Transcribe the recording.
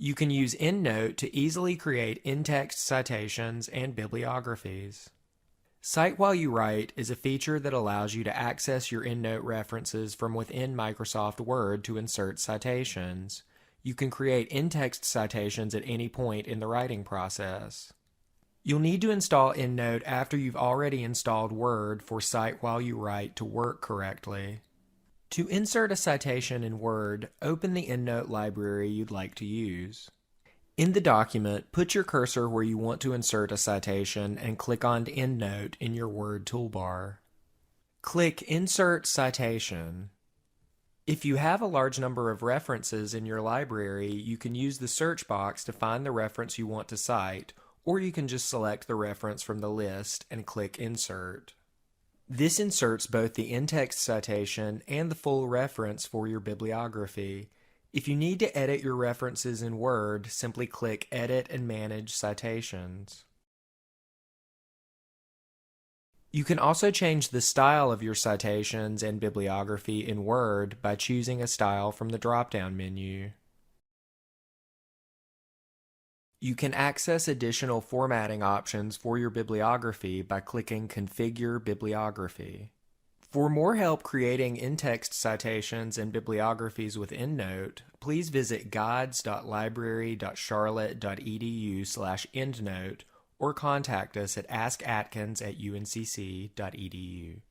You can use EndNote to easily create in-text citations and bibliographies. Cite while you write is a feature that allows you to access your EndNote references from within Microsoft Word to insert citations. You can create in-text citations at any point in the writing process. You'll need to install EndNote after you've already installed Word for Cite while you write to work correctly. To insert a citation in Word, open the EndNote library you'd like to use. In the document, put your cursor where you want to insert a citation and click on EndNote in your Word toolbar. Click Insert Citation. If you have a large number of references in your library, you can use the search box to find the reference you want to cite, or you can just select the reference from the list and click Insert. This inserts both the in-text citation and the full reference for your bibliography. If you need to edit your references in Word, simply click Edit and Manage Citations. You can also change the style of your citations and bibliography in Word by choosing a style from the drop-down menu. You can access additional formatting options for your bibliography by clicking Configure Bibliography. For more help creating in-text citations and bibliographies with EndNote, please visit guides.library.charlotte.edu/endnote or contact us at askatkins@uncc.edu.